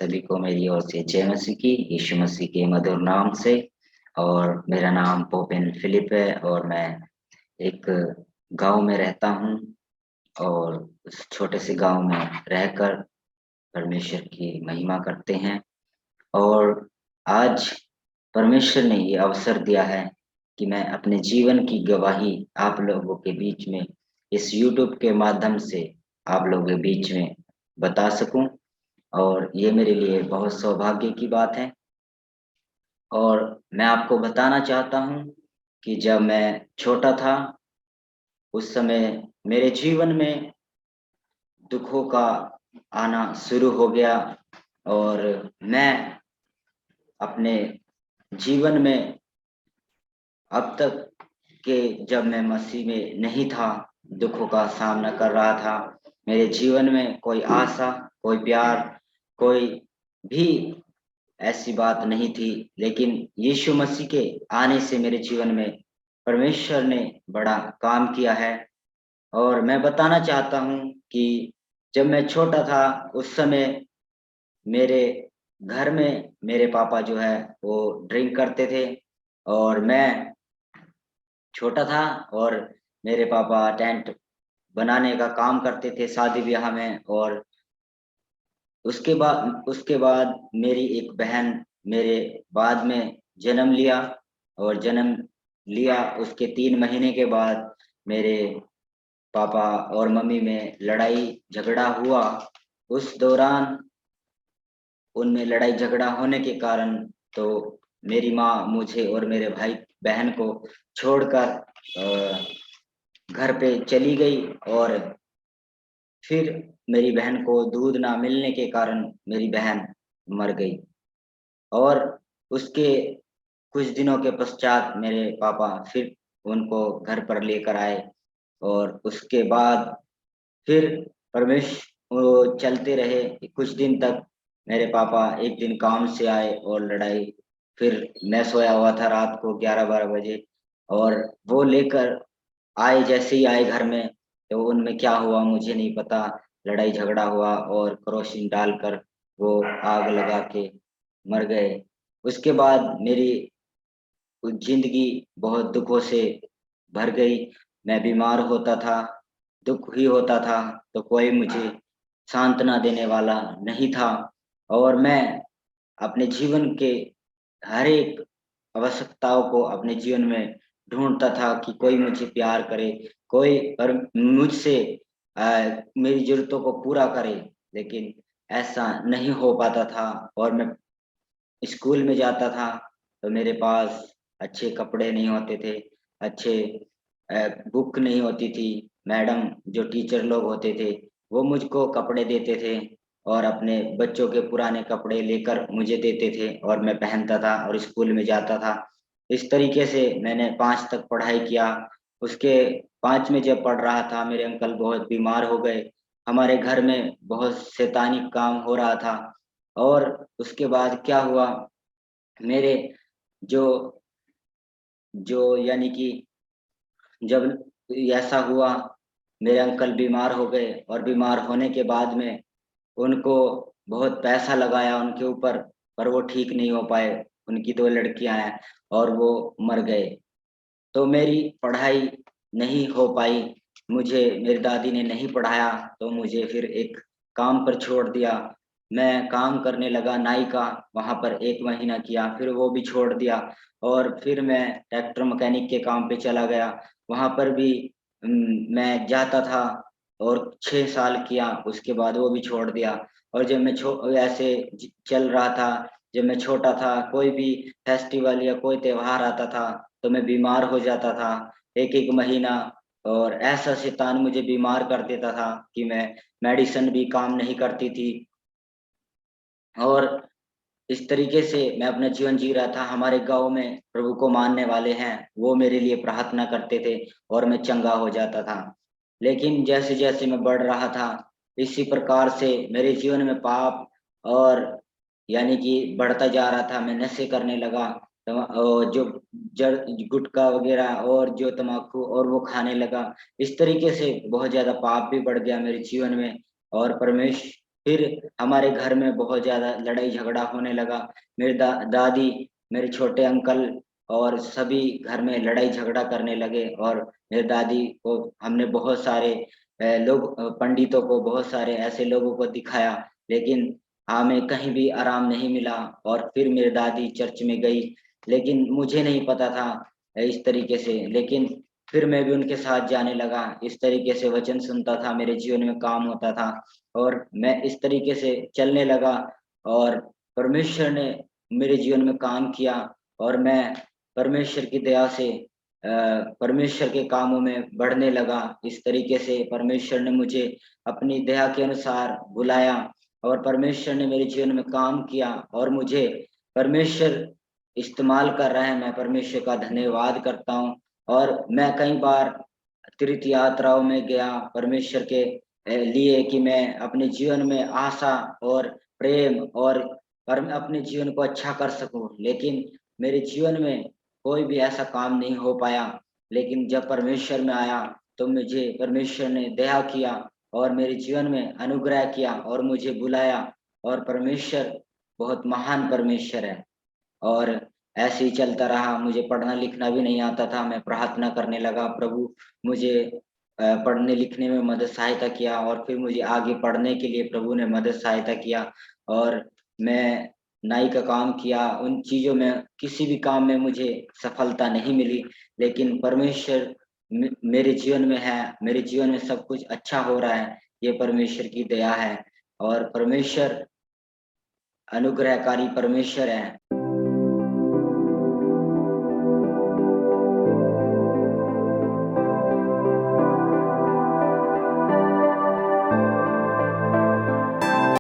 सभी को मेरी ओर से जय मसीह की, यीशु मसीह के मधुर नाम से। और मेरा नाम पोपेन फिलिप है और मैं एक गांव में रहता हूं। और उस छोटे से गांव में रहकर परमेश्वर की महिमा करते हैं। और आज परमेश्वर ने ये अवसर दिया है कि मैं अपने जीवन की गवाही आप लोगों के बीच में इस यूट्यूब के माध्यम से आप लोगों के बीच में बता सकूं। और ये मेरे लिए बहुत सौभाग्य की बात है। और मैं आपको बताना चाहता हूँ कि जब मैं छोटा था उस समय मेरे जीवन में दुखों का आना शुरू हो गया। और मैं अपने जीवन में अब तक के जब मैं मसीह में नहीं था, दुखों का सामना कर रहा था। मेरे जीवन में कोई आशा, कोई प्यार, कोई भी ऐसी बात नहीं थी। लेकिन यीशु मसीह के आने से मेरे जीवन में परमेश्वर ने बड़ा काम किया है। और मैं बताना चाहता हूँ कि जब मैं छोटा था उस समय मेरे घर में मेरे पापा जो है वो ड्रिंक करते थे। और मैं छोटा था और मेरे पापा टेंट बनाने का काम करते थे शादी ब्याह में। और उसके बाद मेरी एक बहन मेरे बाद में जन्म लिया। और जन्म लिया उसके 3 महीने के बाद मेरे पापा और मम्मी में लड़ाई झगड़ा हुआ। उस दौरान उनमें लड़ाई झगड़ा होने के कारण तो मेरी माँ मुझे और मेरे भाई बहन को छोड़कर घर पे चली गई। और फिर मेरी बहन को दूध ना मिलने के कारण मेरी बहन मर गई। और उसके कुछ दिनों के पश्चात मेरे पापा फिर उनको घर पर लेकर आए। और उसके बाद फिर परमेश वो चलते रहे कुछ दिन तक। मेरे पापा एक दिन काम से आए और लड़ाई, फिर मैं सोया हुआ था रात को 11-12 बजे। और वो लेकर आए, जैसे ही आए घर में तो उनमें क्या हुआ मुझे नहीं पता। लड़ाई झगड़ा हुआ और केरोसिन डालकर वो आग लगा के मर गए। उसके बाद मेरी जिंदगी बहुत दुखों से भर गई। मैं बीमार होता था, दुख ही होता था, तो कोई मुझे सांत्वना देने वाला नहीं था। और मैं अपने जीवन के हर एक आवश्यकताओं को अपने जीवन में ढूंढता था कि कोई मुझे प्यार करे, कोई और मुझसे मेरी जरूरतों को पूरा करे। लेकिन ऐसा नहीं हो पाता था। और मैं स्कूल में जाता था तो मेरे पास अच्छे कपड़े नहीं होते थे, अच्छे बुक नहीं होती थी। मैडम जो टीचर लोग होते थे वो मुझको कपड़े देते थे और अपने बच्चों के पुराने कपड़े लेकर मुझे देते थे और मैं पहनता था और स्कूल में जाता था। इस तरीके से मैंने 5 तक पढ़ाई किया। उसके 5 में जब पढ़ रहा था मेरे अंकल बहुत बीमार हो गए। हमारे घर में बहुत शैतानी काम हो रहा था। और उसके बाद क्या हुआ, मेरे जो जो यानी कि जब ऐसा हुआ, मेरे अंकल बीमार हो गए और बीमार होने के बाद में उनको बहुत पैसा लगाया उनके ऊपर, पर वो ठीक नहीं हो पाए। उनकी 2 लड़कियां हैं और वो मर गए। तो मेरी पढ़ाई नहीं हो पाई। मुझे मेरी दादी ने नहीं पढ़ाया तो मुझे फिर एक काम पर छोड़ दिया। मैं काम करने लगा नाई का, वहाँ पर 1 महीना किया, फिर वो भी छोड़ दिया। और फिर मैं ट्रैक्टर मैकेनिक के काम पे चला गया, वहाँ पर भी मैं जाता था और 6 साल किया, उसके बाद वो भी छोड़ दिया। और जब मैं ऐसे चल रहा था, जब मैं छोटा था कोई भी फेस्टिवल या कोई त्योहार आता था तो मैं बीमार हो जाता था 1-1 महीना। और ऐसा शैतान मुझे बीमार कर देता था कि मैं मेडिसिन भी काम नहीं करती थी। और इस तरीके से मैं अपना जीवन जी रहा था। हमारे गाँव में प्रभु को मानने वाले हैं, वो मेरे लिए प्रार्थना करते थे और मैं चंगा हो जाता था। लेकिन जैसे-जैसे मैं बढ़ रहा था, इसी प्रकार से मेरे जीवन में पाप और यानी कि बढ़ता जा रहा था। मैं नशे करने लगा, जो जड़ गुटखा वगैरह और जो तम्बाकू और वो खाने लगा। इस तरीके से बहुत ज़्यादा पाप भी बढ़ गया मेरे जीवन में। और फिर हमारे घर में बहुत ज्यादा लड़ाई झगड़ा होने लगा। मेरी दादी, मेरे छोटे अंकल और सभी घर में लड़ाई झगड़ा करने लगे। और मेरी दादी को हमने बहुत सारे पंडितों को, बहुत सारे ऐसे लोगों को दिखाया, लेकिन हमें कहीं भी आराम नहीं मिला। और फिर मेरी दादी चर्च में गई, लेकिन मुझे नहीं पता था इस तरीके से। लेकिन फिर मैं भी उनके साथ जाने लगा, इस तरीके से वचन सुनता था, मेरे जीवन में काम होता था और मैं इस तरीके से चलने लगा। और परमेश्वर ने मेरे जीवन में काम किया और मैं परमेश्वर की दया से परमेश्वर के कामों में बढ़ने लगा। इस तरीके से परमेश्वर ने मुझे अपनी दया के अनुसार बुलाया और परमेश्वर ने मेरे जीवन में काम किया और मुझे परमेश्वर इस्तेमाल कर रहा है। मैं परमेश्वर का धन्यवाद करता हूँ। और मैं कई बार तीर्थ यात्राओं में गया परमेश्वर के लिए कि मैं अपने जीवन में आशा और प्रेम और अपने जीवन को अच्छा कर सकूं, लेकिन मेरे जीवन में कोई भी ऐसा काम नहीं हो पाया। लेकिन जब परमेश्वर में आया तो मुझे परमेश्वर ने दया किया और मेरे जीवन में अनुग्रह किया और मुझे बुलाया। और परमेश्वर बहुत महान परमेश्वर है। और ऐसे ही चलता रहा, मुझे पढ़ना लिखना भी नहीं आता था। मैं प्रार्थना करने लगा, प्रभु मुझे पढ़ने लिखने में मदद सहायता किया और फिर मुझे आगे पढ़ने के लिए प्रभु ने मदद सहायता किया। और मैं नाई का काम किया, उन चीज़ों में किसी भी काम में मुझे सफलता नहीं मिली, लेकिन परमेश्वर मेरे जीवन में है, मेरे जीवन में सब कुछ अच्छा हो रहा है, ये परमेश्वर की दया है। और परमेश्वर अनुग्रहकारी परमेश्वर है।